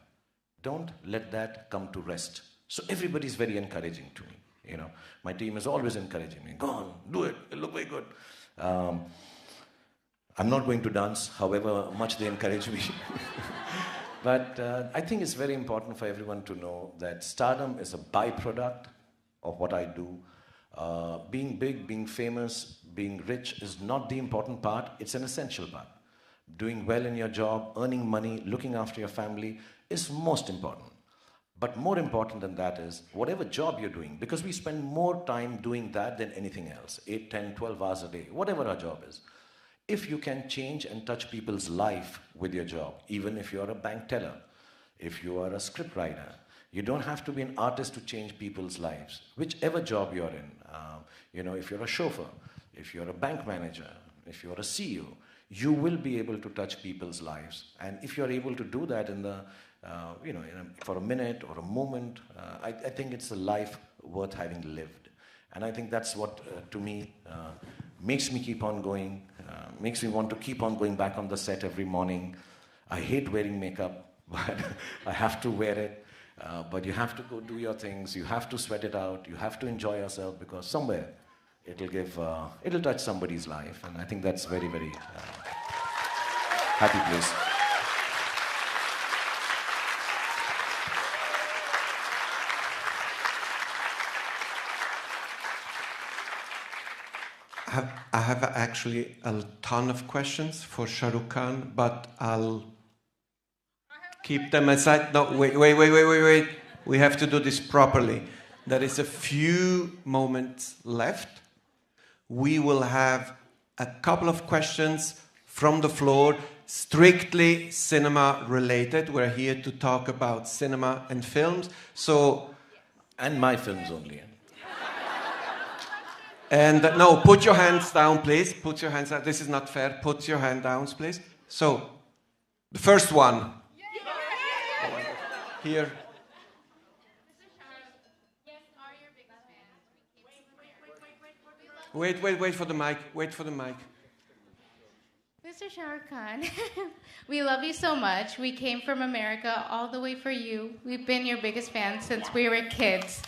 Speaker 1: Don't let that come to rest. So everybody's very encouraging to me. My team is always encouraging me. Go on, do it. It'll look very good. I'm not going to dance, however much they encourage me. But I think it's very important for everyone to know that stardom is a byproduct of what I do. Being big, being famous, being rich is not the important part. It's an essential part. Doing well in your job, earning money, looking after your family is most important. But more important than that is whatever job you're doing, because we spend more time doing that than anything else, 8, 10, 12 hours a day, whatever our job is. If you can change and touch people's life with your job, even if you're a bank teller, if you are a script writer, you don't have to be an artist to change people's lives. Whichever job you're in, if you're a chauffeur, if you're a bank manager, if you're a CEO, you will be able to touch people's lives. And if you're able to do that for a minute or a moment, I think it's a life worth having lived. And I think that's what, to me, makes me keep on going, makes me want to keep on going back on the set every morning. I hate wearing makeup, but I have to wear it. But you have to go do your things, you have to sweat it out, you have to enjoy yourself, because somewhere it'll touch somebody's life. And I think that's very, very happy place.
Speaker 2: I have actually a ton of questions for Shah Rukh Khan, but I'll keep them aside. No, wait. We have to do this properly. There is a few moments left. We will have a couple of questions from the floor, strictly cinema related. We're here to talk about cinema and films.
Speaker 1: And my films only.
Speaker 2: And no, put your hands down, please. Put your hands down. This is not fair. Put your hand down, please. So, the first one. Here. Wait for the mic. Wait for the mic.
Speaker 4: This Mr. Shah Rukh Khan, we love you so much. We came from America all the way for you. We've been your biggest fans since we were kids.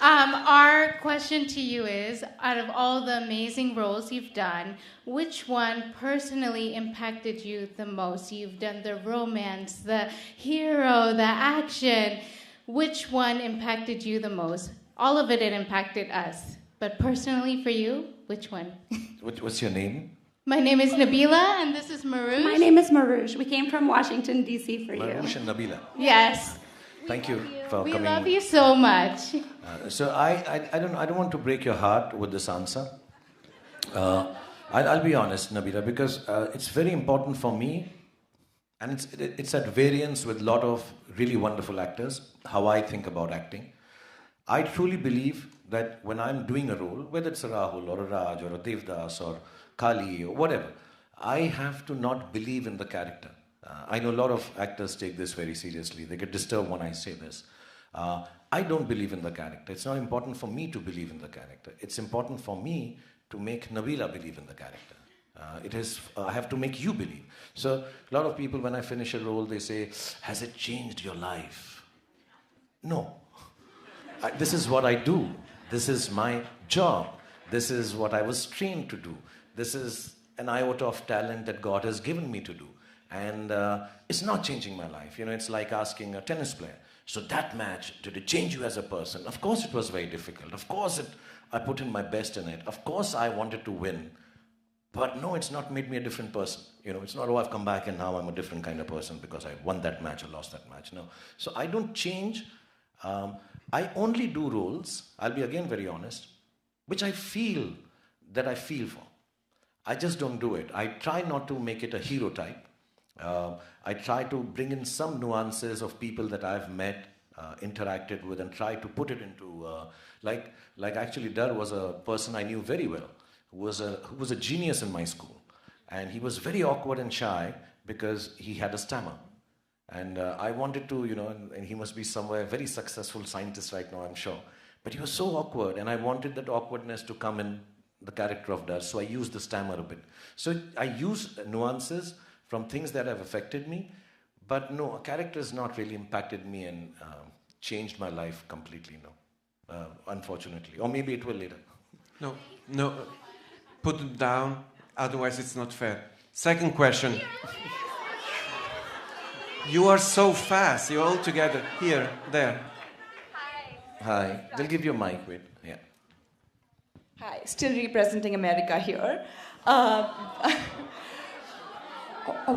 Speaker 4: Our question to you is, out of all the amazing roles you've done, which one personally impacted you the most? You've done the romance, the hero, the action. Which one impacted you the most? All of it impacted us. But personally for you, which one?
Speaker 1: What's your name?
Speaker 4: My name is Nabila, and this is Marouche.
Speaker 5: My name is Marouche. We came from Washington, D.C. for you.
Speaker 1: Marouche and Nabila.
Speaker 4: Yes.
Speaker 1: Thank you for
Speaker 4: We
Speaker 1: coming.
Speaker 4: love you so much.
Speaker 1: So I don't want to break your heart with this answer. I'll be honest, Nabila, because it's very important for me, and it's at variance with a lot of really wonderful actors, how I think about acting. I truly believe that when I'm doing a role, whether it's a Rahul or a Raj or a Devdas or Kali or whatever, I have to not believe in the character. I know a lot of actors take this very seriously. They get disturbed when I say this. I don't believe in the character. It's not important for me to believe in the character. It's important for me to make Nabila believe in the character. I have to make you believe. So a lot of people, when I finish a role, they say, has it changed your life? No. This is what I do. This is my job. This is what I was trained to do. This is an iota of talent that God has given me to do. And it's not changing my life. You know, it's like asking a tennis player, so that match, did it change you as a person? Of course it was very difficult. Of course I put in my best in it. Of course I wanted to win. But no, it's not made me a different person. You know, it's not, oh, I've come back and now I'm a different kind of person because I won that match or lost that match. No. So I don't change. I only do roles, I'll be again very honest, which I feel that I feel for. I just don't do it. I try not to make it a hero type. I try to bring in some nuances of people that I've met, interacted with, and try to put it into, like actually Dar was a person I knew very well, who was a genius in my school. And he was very awkward and shy because he had a stammer. And I wanted to, you know, and he must be somewhere very successful scientist right now, I'm sure. But he was so awkward, and I wanted that awkwardness to come in the character of Dar, so I used the stammer a bit. So I use nuances from things that have affected me, but no, a character has not really impacted me and changed my life completely, no. Unfortunately. Or maybe it will later.
Speaker 2: No. Put it down, otherwise it's not fair. Second question. You are so fast. You're all together. Here, there.
Speaker 1: Hi. They'll give you a mic, wait. Yeah.
Speaker 6: Hi. Still representing America here.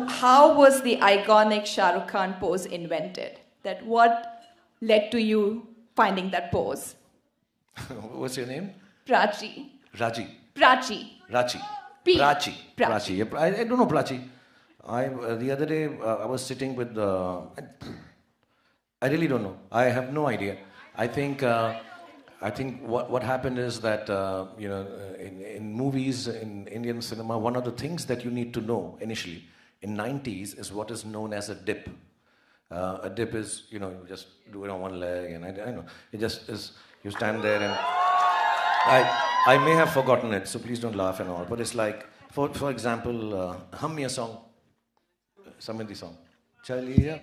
Speaker 6: How was the iconic Shah Rukh Khan pose invented? That what led to you finding that pose?
Speaker 1: What's your name?
Speaker 6: Prachi.
Speaker 1: Raji.
Speaker 6: Prachi.
Speaker 1: Rachi.
Speaker 6: P.
Speaker 1: Prachi.
Speaker 6: Prachi.
Speaker 1: Yeah, I don't know Prachi. The other day I was sitting with. I really don't know. I have no idea. I think what happened is that you know, in movies, in Indian cinema, one of the things that you need to know initially in 90s is what is known as a dip. A dip is, you know, you just do it on one leg, and I know it just is. You stand there, and I may have forgotten it, so please don't laugh and all. But it's like, for example, hum me a song. Samindhi song. Chaliya.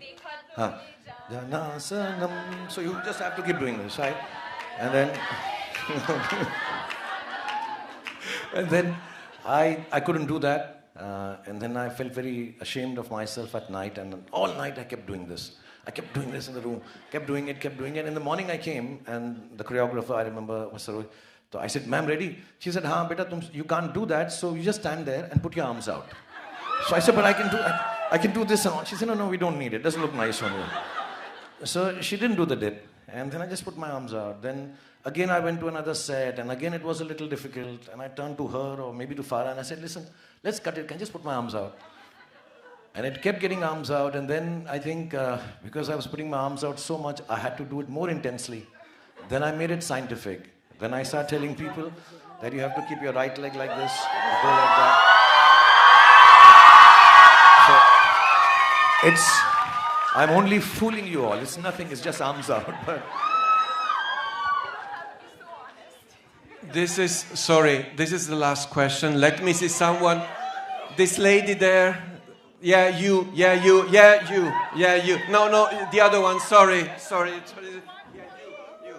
Speaker 1: Jana sanam. So you just have to keep doing this, right? And then I couldn't do that. And then I felt very ashamed of myself at night. And all night I kept doing this. I kept doing this in the room. Kept doing it. In the morning I came, and the choreographer, I remember, was Saroy. So I said, ma'am, ready? She said, haan, beta, you can't do that. So you just stand there and put your arms out. So I said, but I can do this and all. She said, no, we don't need it. It doesn't look nice on you. So she didn't do the dip. And then I just put my arms out. Then again I went to another set, and again it was a little difficult. And I turned to her or maybe to Farah, and I said, listen, let's cut it. Can I just put my arms out? And it kept getting arms out. And then I think because I was putting my arms out so much, I had to do it more intensely. Then I made it scientific. Then I started telling people that you have to keep your right leg like this, go like that. I'm only fooling you all. It's nothing, it's just arms out. But This is the last question. Let me see someone.
Speaker 2: This lady there. Yeah, you. No, the other one. Sorry. Yeah, you.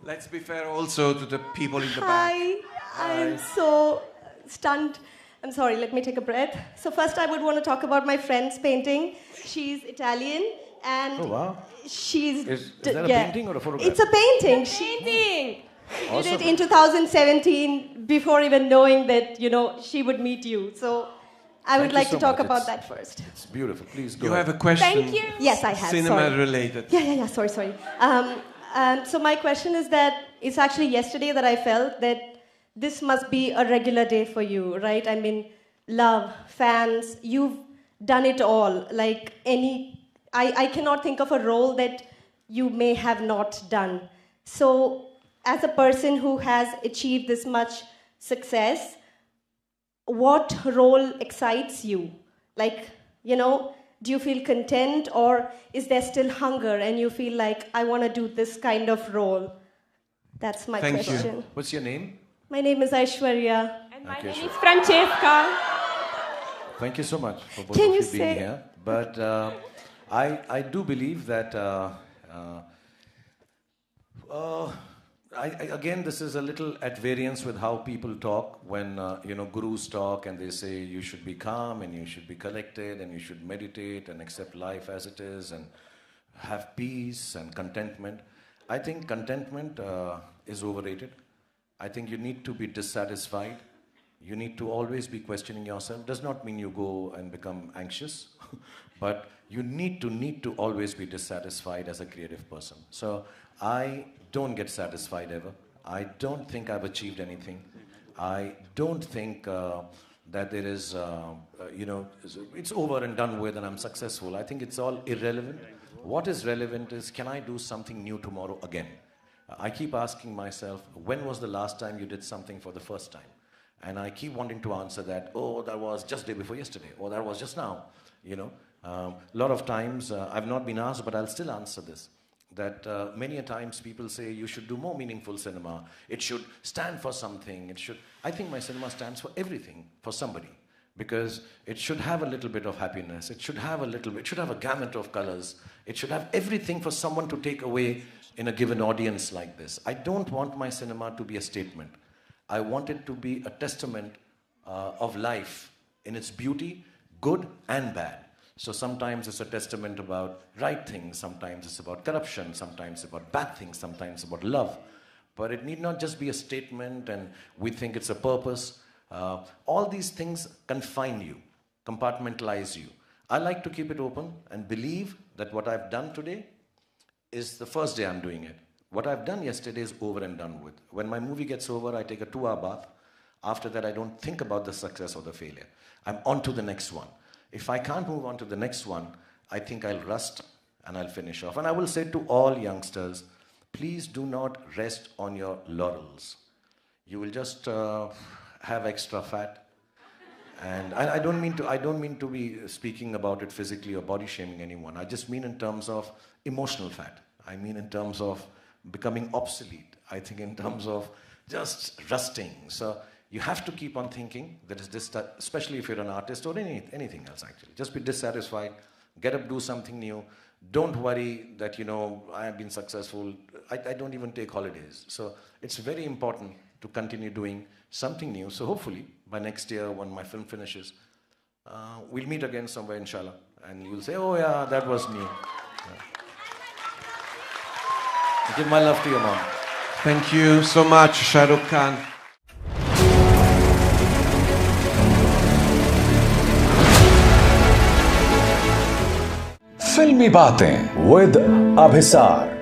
Speaker 2: Let's be fair also to the people in the back.
Speaker 7: Hi, I'm so stunned. I'm sorry, let me take a breath. So first I would want to talk about my friend's painting. She's Italian and
Speaker 1: Oh, wow.
Speaker 7: she's...
Speaker 1: Is that a painting or a photograph?
Speaker 7: It's a painting. She did it in 2017 before even knowing that, she would meet you. So I would like to talk about that first.
Speaker 1: It's beautiful. Please go
Speaker 2: You
Speaker 1: ahead.
Speaker 2: have a question?
Speaker 7: Thank you. Yes, I have.
Speaker 2: Cinema
Speaker 7: sorry.
Speaker 2: related.
Speaker 7: Yeah. Sorry. So my question is that it's actually yesterday that I felt that this must be a regular day for you, right? I mean, love, fans, you've done it all. Like I cannot think of a role that you may have not done. So as a person who has achieved this much success, what role excites you? Like, do you feel content or is there still hunger and you feel like, I want to do this kind of role? That's my
Speaker 2: Thank you.
Speaker 7: question.
Speaker 1: What's your name?
Speaker 7: My name is Aishwarya.
Speaker 5: And my
Speaker 1: Okay,
Speaker 5: name
Speaker 1: sure.
Speaker 5: is Francesca.
Speaker 1: Thank you so much for both
Speaker 7: Can
Speaker 1: of
Speaker 7: you
Speaker 1: you being
Speaker 7: say-
Speaker 1: here. But I do believe that again, this is a little at variance with how people talk when gurus talk and they say you should be calm and you should be collected and you should meditate and accept life as it is and have peace and contentment. I think contentment is overrated. I think you need to be dissatisfied. You need to always be questioning yourself. Does not mean you go and become anxious, but you need to always be dissatisfied as a creative person. So I don't get satisfied ever. I don't think I've achieved anything. I don't think that there is, it's over and done with and I'm successful. I think it's all irrelevant. What is relevant is, can I do something new tomorrow again? I keep asking myself, when was the last time you did something for the first time? And I keep wanting to answer that, oh, that was just day before yesterday, or that was just now, A lot of times, I've not been asked, but I'll still answer this, that many a times people say, you should do more meaningful cinema. It should stand for something. I think my cinema stands for everything, for somebody. Because it should have a little bit of happiness. It should have a gamut of colors. It should have everything for someone to take away in a given audience like this. I don't want my cinema to be a statement. I want it to be a testament of life in its beauty, good and bad. So sometimes it's a testament about right things, sometimes it's about corruption, sometimes about bad things, sometimes about love. But it need not just be a statement and we think it's a purpose. All these things confine you, compartmentalize you. I like to keep it open and believe that what I've done today is the first day I'm doing it. What I've done yesterday is over and done with. When my movie gets over, I take a 2-hour bath. After that, I don't think about the success or the failure. I'm on to the next one. If I can't move on to the next one, I think I'll rust and I'll finish off. And I will say to all youngsters, please do not rest on your laurels. You will just have extra fat. And I don't mean to be speaking about it physically or body shaming anyone. I just mean in terms of emotional fat. I mean in terms of becoming obsolete. I think in terms of just rusting. So you have to keep on thinking that is this, especially if you're an artist or anything else actually. Just be dissatisfied. Get up, do something new. Don't worry that, I have been successful. I don't even take holidays. So it's very important to continue doing something new. So hopefully by next year when my film finishes, we'll meet again somewhere, inshallah. And you'll say, oh yeah, that was me. Yeah. Give my love to your mom.
Speaker 2: Thank you so much, Shah Rukh Khan.
Speaker 8: फिल्मी बातें with अभिसार।